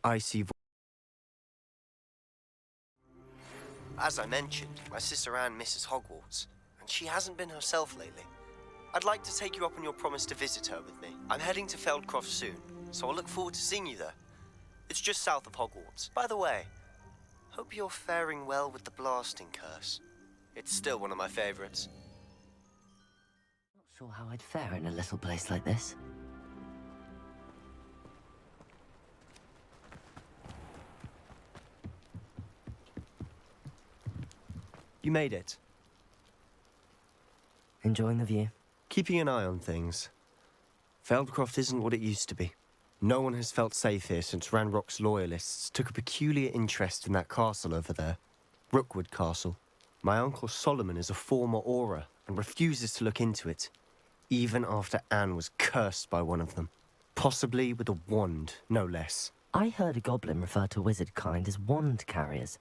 icy. As I mentioned, my sister Anne misses Hogwarts, and she hasn't been herself lately. I'd like to take you up on your promise to visit her with me. I'm heading to Feldcroft soon, so I'll look forward to seeing you there. It's just south of Hogwarts. By the way, hope you're faring well with the blasting curse. It's still one of my favorites. Not sure how I'd fare in a little place like this. You made it. Enjoying the view? Keeping an eye on things. Feldcroft isn't what it used to be. No one has felt safe here since Ranrock's loyalists took a peculiar interest in that castle over there. Rookwood Castle. My uncle Solomon is a former Auror and refuses to look into it, even after Anne was cursed by one of them. Possibly with a wand, no less. I heard a goblin refer to wizard kind as wand carriers.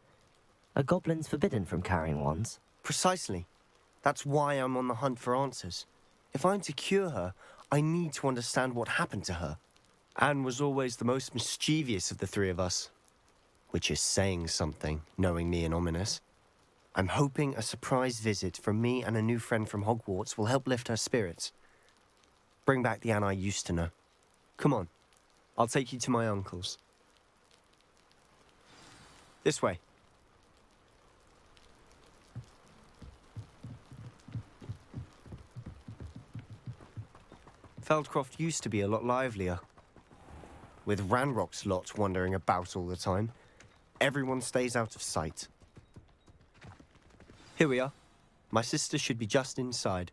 Are goblins forbidden from carrying wands? Precisely. That's why I'm on the hunt for answers. If I'm to cure her, I need to understand what happened to her. Anne was always the most mischievous of the three of us. Which is saying something, knowing me and Ominous. I'm hoping a surprise visit from me and a new friend from Hogwarts will help lift her spirits. Bring back the Anne I used to know. Come on, I'll take you to my uncle's. This way. Feldcroft used to be a lot livelier. With Ranrock's lot wandering about all the time, everyone stays out of sight. Here we are. My sister should be just inside.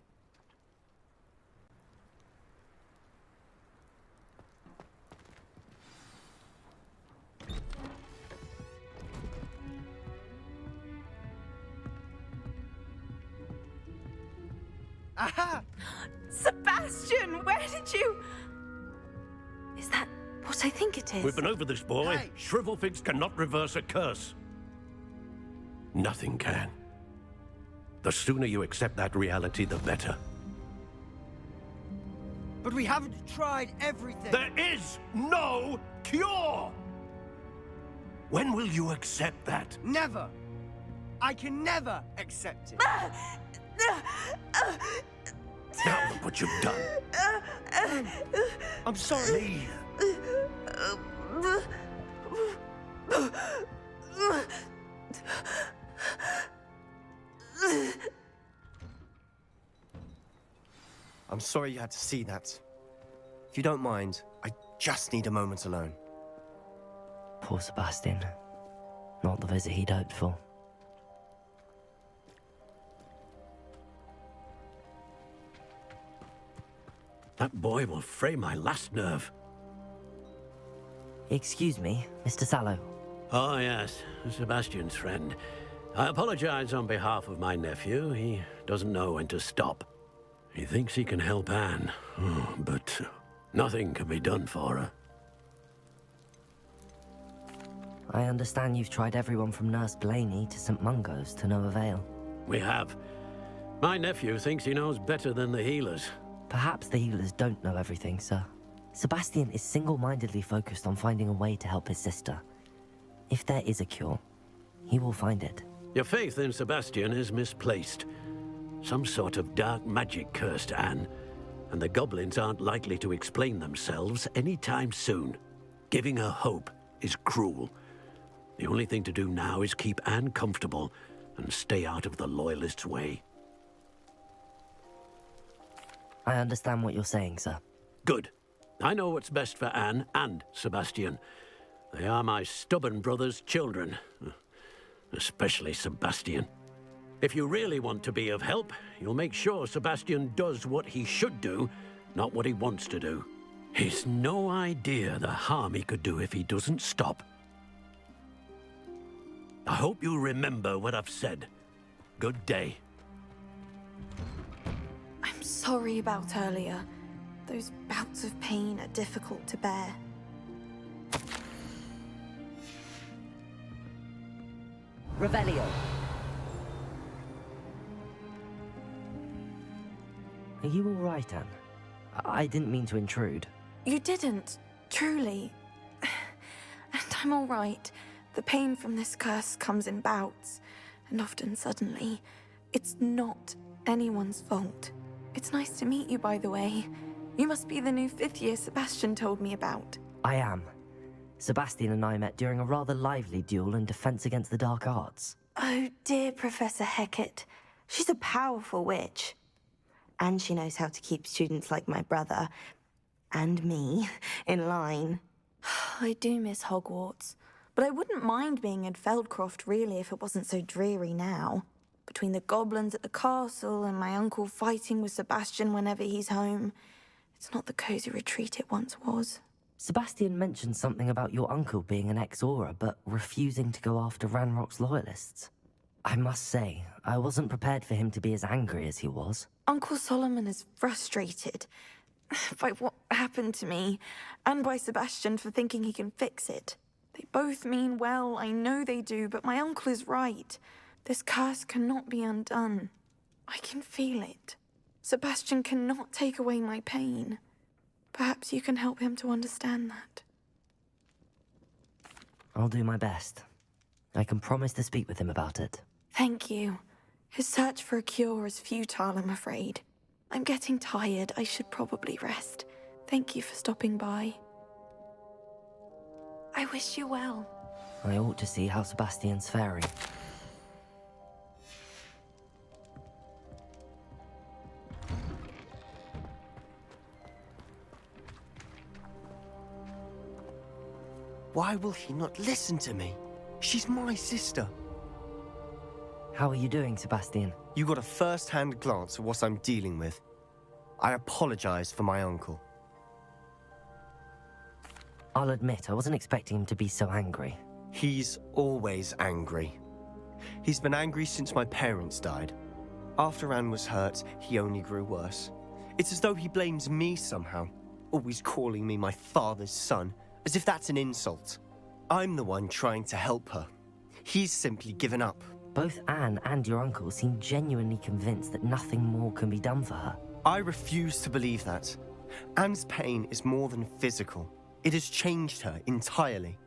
Aha! Sebastian, where did you... Is that what I think it is? We've been over this, boy. Hey. Shrivelfigs cannot reverse a curse. Nothing can. The sooner you accept that reality, the better. But we haven't tried everything. There is no cure! When will you accept that? Never. I can never accept it. Now look what you've done. I'm sorry. I'm sorry you had to see that. If you don't mind, I just need a moment alone. Poor Sebastian. Not the visit he'd hoped for. That boy will fray my last nerve. Excuse me, Mr. Sallow. Oh, yes, Sebastian's friend. I apologize on behalf of my nephew. He doesn't know when to stop. He thinks he can help Anne, but nothing can be done for her. I understand you've tried everyone from Nurse Blaney to St. Mungo's to no avail. We have. My nephew thinks he knows better than the healers. Perhaps the healers don't know everything, sir. Sebastian is single-mindedly focused on finding a way to help his sister. If there is a cure, he will find it. Your faith in Sebastian is misplaced. Some sort of dark magic cursed Anne, and the goblins aren't likely to explain themselves anytime soon. Giving her hope is cruel. The only thing to do now is keep Anne comfortable and stay out of the Loyalists' way. I understand what you're saying, sir. Good. I know what's best for Anne and Sebastian. They are my stubborn brother's children. Especially Sebastian. If you really want to be of help, you'll make sure Sebastian does what he should do, not what he wants to do. He's no idea the harm he could do if he doesn't stop. I hope you remember what I've said. Good day. I'm sorry about earlier. Those bouts of pain are difficult to bear. Revelio. Are you all right, Anne? I didn't mean to intrude. You didn't, truly. And I'm all right. The pain from this curse comes in bouts, and often suddenly. It's not anyone's fault. It's nice to meet you, by the way. You must be the new 5th year Sebastian told me about. I am. Sebastian and I met during a rather lively duel in Defense Against the Dark Arts. Oh, dear Professor Hecat. She's a powerful witch. And she knows how to keep students like my brother, and me, in line. I do miss Hogwarts, but I wouldn't mind being in Feldcroft, really, if it wasn't so dreary now. Between the goblins at the castle and my uncle fighting with Sebastian whenever he's home, it's not the cozy retreat it once was. Sebastian mentioned something about your uncle being an ex-Auror, but refusing to go after Ranrock's loyalists. I must say, I wasn't prepared for him to be as angry as he was. Uncle Solomon is frustrated by what happened to me, and by Sebastian for thinking he can fix it. They both mean well, I know they do, but my uncle is right. This curse cannot be undone. I can feel it. Sebastian cannot take away my pain. Perhaps you can help him to understand that. I'll do my best. I can promise to speak with him about it. Thank you. His search for a cure is futile, I'm afraid. I'm getting tired. I should probably rest. Thank you for stopping by. I wish you well. I ought to see how Sebastian's faring. Why will he not listen to me? She's my sister. How are you doing, Sebastian? You got a first-hand glance at what I'm dealing with. I apologize for my uncle. I'll admit, I wasn't expecting him to be so angry. He's always angry. He's been angry since my parents died. After Anne was hurt, he only grew worse. It's as though he blames me somehow, always calling me my father's son, as if that's an insult. I'm the one trying to help her. He's simply given up. Both Anne and your uncle seem genuinely convinced that nothing more can be done for her. I refuse to believe that. Anne's pain is more than physical. It has changed her entirely.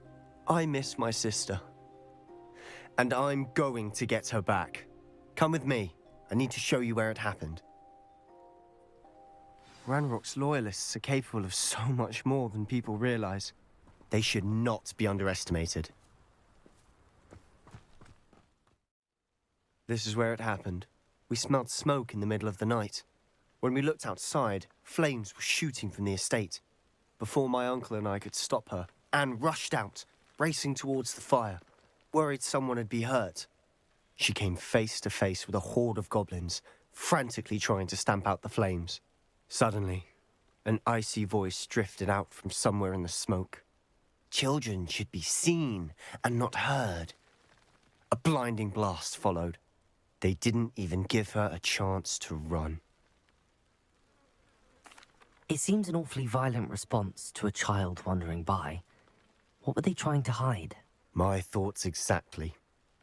I miss my sister. And I'm going to get her back. Come with me. I need to show you where it happened. Ranrock's loyalists are capable of so much more than people realize. They should not be underestimated. This is where it happened. We smelled smoke in the middle of the night. When we looked outside, flames were shooting from the estate. Before my uncle and I could stop her, Anne rushed out, racing towards the fire, worried someone had been hurt. She came face to face with a horde of goblins, frantically trying to stamp out the flames. Suddenly, an icy voice drifted out from somewhere in the smoke. Children should be seen and not heard. A blinding blast followed. They didn't even give her a chance to run. It seems an awfully violent response to a child wandering by. What were they trying to hide? My thoughts exactly.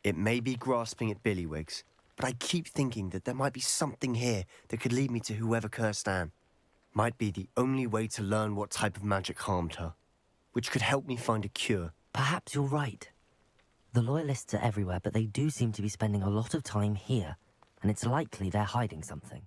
It may be grasping at Billywigs, but I keep thinking that there might be something here that could lead me to whoever cursed Anne. Might be the only way to learn what type of magic harmed her, which could help me find a cure. Perhaps you're right. The Loyalists are everywhere, but they do seem to be spending a lot of time here, and it's likely they're hiding something.